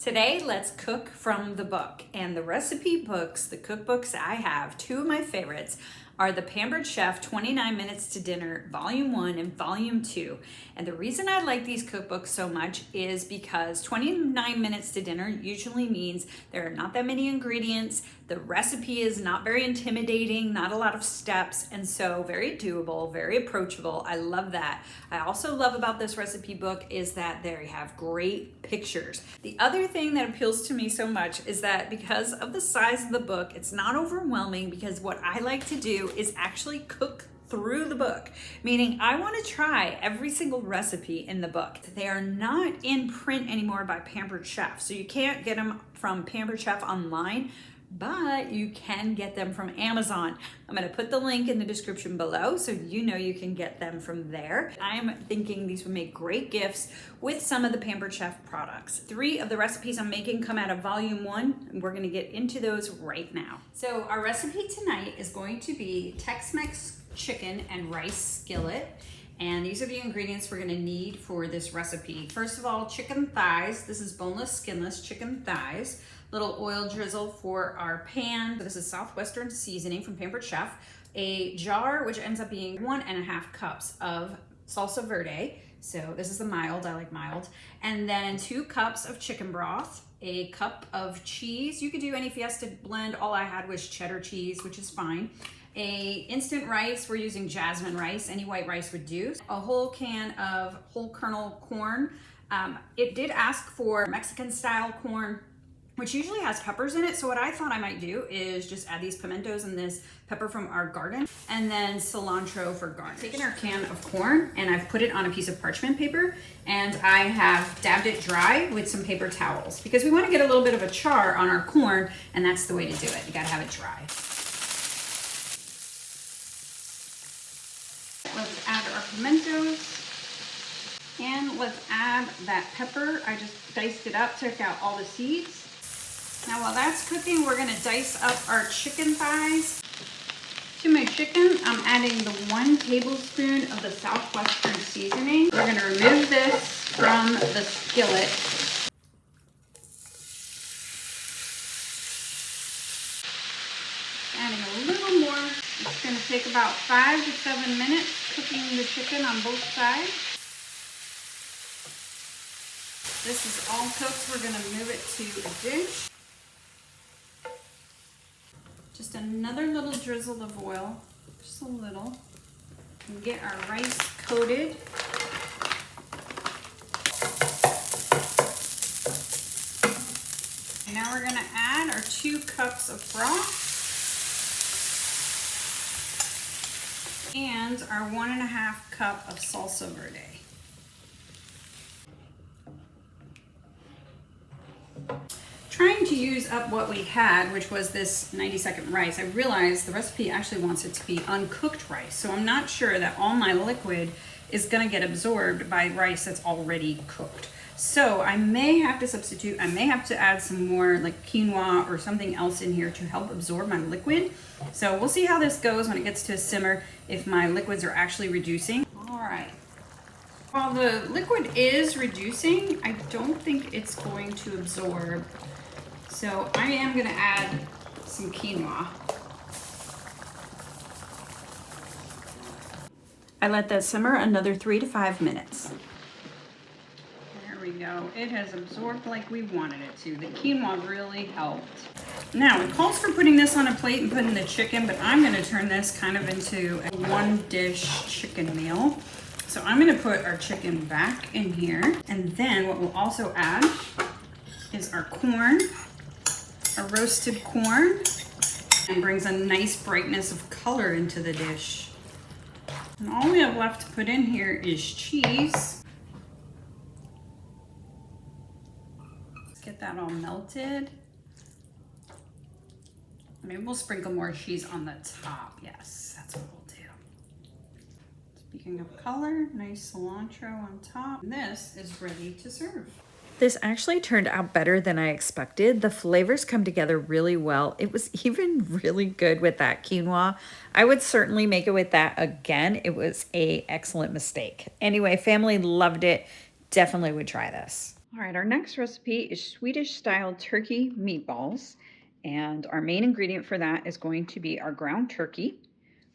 Today, let's cook from the book. And the recipe books, the cookbooks I have, two of my favorites are the Pampered Chef 29 Minutes to Dinner, Volume 1 and Volume 2. And the reason I like these cookbooks so much is because 29 minutes to dinner usually means there are not that many ingredients, the recipe is not very intimidating, not a lot of steps, and so very doable, very approachable. I love that. I also love about this recipe book is that they have great pictures. The other thing that appeals to me so much is that because of the size of the book, it's not overwhelming because what I like to do is actually cook through the book, meaning I want to try every single recipe in the book. They are not in print anymore by Pampered Chef, so you can't get them from Pampered Chef online, but you can get them from Amazon. I'm going to put the link in the description below so you know you can get them from there. I'm thinking these would make great gifts with some of the Pampered Chef products. 3 of the recipes I'm making come out of Volume 1, and we're going to get into those right now. So our recipe tonight is going to be Tex-Mex chicken and rice skillet. And these are the ingredients we're gonna need for this recipe. First of all, chicken thighs. This is boneless, skinless chicken thighs. Little oil drizzle for our pan. This is southwestern seasoning from Pampered Chef. A jar, which ends up being 1.5 cups of salsa verde. So this is the mild, I like mild. And then 2 cups of chicken broth, a cup of cheese. You could do any Fiesta blend. All I had was cheddar cheese, which is fine. A instant rice, we're using jasmine rice, any white rice would do. A whole can of whole kernel corn. It did ask for Mexican style corn, which usually has peppers in it. So what I thought I might do is just add these pimentos and this pepper from our garden, and then cilantro for garnish. Taken our can of corn and I've put it on a piece of parchment paper, and I have dabbed it dry with some paper towels because we want to get a little bit of a char on our corn, and that's the way to do it. You gotta have it dry. Let's add our pimentos, and let's add that pepper. I just diced it up, took out all the seeds. Now while that's cooking, we're gonna dice up our chicken thighs. To my chicken, I'm adding the 1 tablespoon of the southwestern seasoning. We're gonna remove this from the skillet. Adding a little more. It's going to take about 5 to 7 minutes cooking the chicken on both sides. This is all cooked. We're going to move it to a dish. Just another little drizzle of oil, just a little. And get our rice coated. And now we're going to add our 2 cups of broth. And our 1.5 cup of salsa verde. Trying to use up what we had, which was this 90-second rice, I realized the recipe actually wants it to be uncooked rice. So I'm not sure that all my liquid is gonna get absorbed by rice that's already cooked. So I may have to substitute, I may have to add some more like quinoa or something else in here to help absorb my liquid. So we'll see how this goes when it gets to a simmer, if my liquids are actually reducing. All right. While the liquid is reducing, I don't think it's going to absorb. So I am gonna add some quinoa. I let that simmer another 3 to 5 minutes. There we go. It has absorbed like we wanted it to. The quinoa really helped. Now, it calls for putting this on a plate and putting the chicken, but I'm going to turn this kind of into a 1-dish chicken meal. So I'm going to put our chicken back in here. And then what we'll also add is our corn, our roasted corn, and brings a nice brightness of color into the dish. And all we have left to put in here is cheese. Let's get that all melted. Maybe we'll sprinkle more cheese on the top. Yes, that's what we'll do. Speaking of color, nice cilantro on top. And this is ready to serve. This actually turned out better than I expected. The flavors come together really well. It was even really good with that quinoa. I would certainly make it with that again. It was an excellent mistake. Anyway, family loved it. Definitely would try this. All right, our next recipe is Swedish style turkey meatballs. And our main ingredient for that is going to be our ground turkey.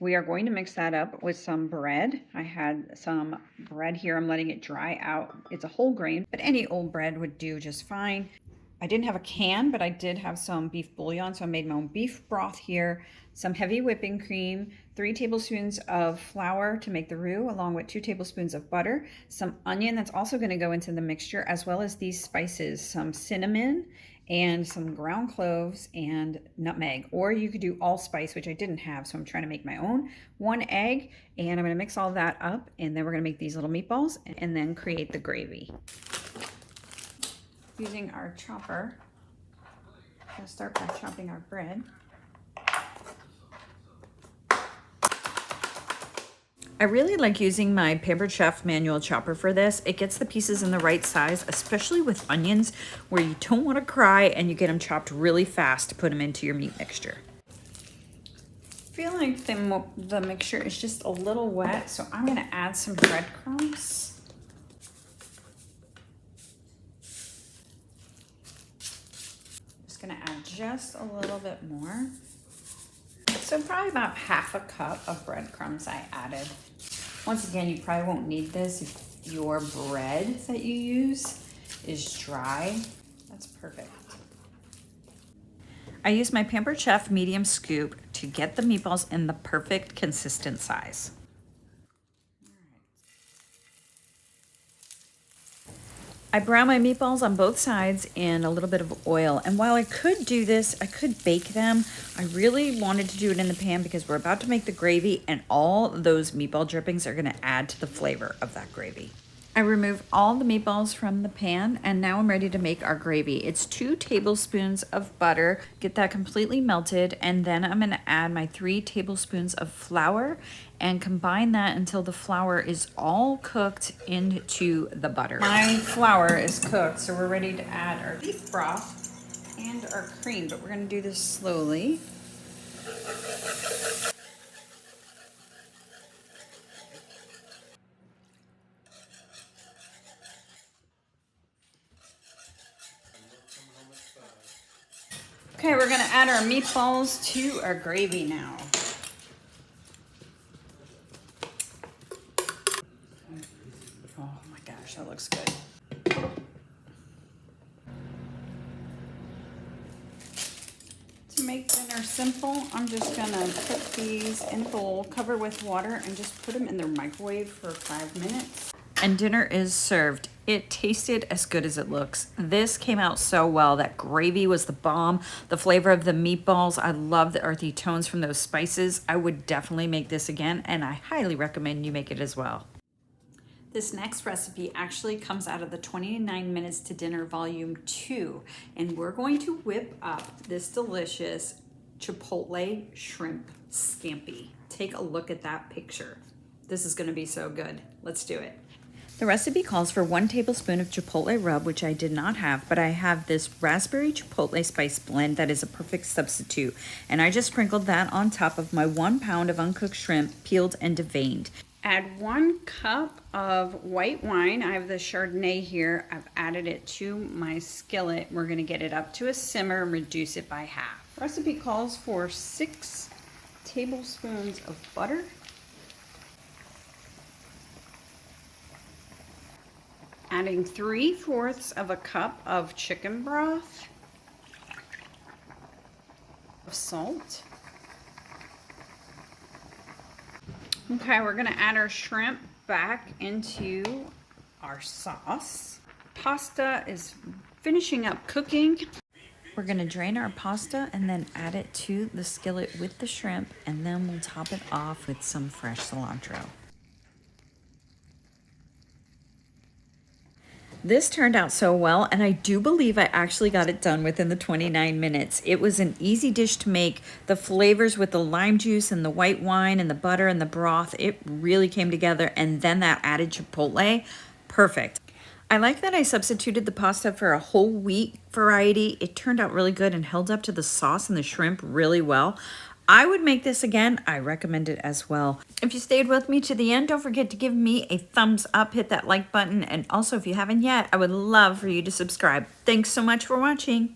We are going to mix that up with some bread. I had some bread here. I'm letting it dry out. It's a whole grain, but any old bread would do just fine. I didn't have a can, but I did have some beef bouillon, so I made my own beef broth here, some heavy whipping cream, 3 tablespoons of flour to make the roux, along with 2 tablespoons of butter, some onion that's also going to go into the mixture, as well as these spices, some cinnamon and some ground cloves and nutmeg. Or you could do allspice, which I didn't have, so I'm trying to make my own. 1 egg, and I'm going to mix all that up, and then we're going to make these little meatballs and then create the gravy. Using our chopper, I'm going to start by chopping our bread. I really like using my Pampered Chef manual chopper for this. It gets the pieces in the right size, especially with onions where you don't want to cry and you get them chopped really fast to put them into your meat mixture. I feel like the mixture is just a little wet, so I'm going to add some breadcrumbs. Gonna add just a little bit more. So probably about half a cup of breadcrumbs I added. Once again, you probably won't need this if your bread that you use is dry. That's perfect. I use my Pampered Chef medium scoop to get the meatballs in the perfect consistent size. I brown my meatballs on both sides in a little bit of oil. And while I could do this, I could bake them. I really wanted to do it in the pan because we're about to make the gravy and all those meatball drippings are gonna add to the flavor of that gravy. I remove all the meatballs from the pan and now I'm ready to make our gravy. It's 2 tablespoons of butter, get that completely melted, and then I'm gonna add my 3 tablespoons of flour and combine that until the flour is all cooked into the butter. My flour is cooked, so we're ready to add our beef broth and our cream, but we're gonna do this slowly. Okay, we're gonna add our meatballs to our gravy now. Oh my gosh, that looks good. To make dinner simple, I'm just gonna put these in a bowl, cover with water, and just put them in the microwave for 5 minutes. And dinner is served. It tasted as good as it looks. This came out so well. That gravy was the bomb. The flavor of the meatballs, I love the earthy tones from those spices. I would definitely make this again, and I highly recommend you make it as well. This next recipe actually comes out of the 29 Minutes to Dinner Volume 2, and we're going to whip up this delicious Chipotle shrimp scampi. Take a look at that picture. This is gonna be so good. Let's do it. The recipe calls for 1 tablespoon of chipotle rub, which I did not have, but I have this raspberry chipotle spice blend that is a perfect substitute. And I just sprinkled that on top of my 1 pound of uncooked shrimp, peeled and deveined. Add 1 cup of white wine. I have the Chardonnay here. I've added it to my skillet. We're gonna get it up to a simmer and reduce it by half. Recipe calls for 6 tablespoons of butter. Adding 3/4 of a cup of chicken broth, of salt. Okay, we're gonna add our shrimp back into our sauce. Pasta is finishing up cooking. We're gonna drain our pasta and then add it to the skillet with the shrimp, and then we'll top it off with some fresh cilantro. This turned out so well, and I do believe I actually got it done within the 29 minutes. It was an easy dish to make. The flavors with the lime juice and the white wine and the butter and the broth, it really came together, and then that added chipotle, perfect. I like that I substituted the pasta for a whole wheat variety. It turned out really good and held up to the sauce and the shrimp really well. I would make this again. I recommend it as well. If you stayed with me to the end, don't forget to give me a thumbs up, hit that like button, and also if you haven't yet, I would love for you to subscribe. Thanks so much for watching.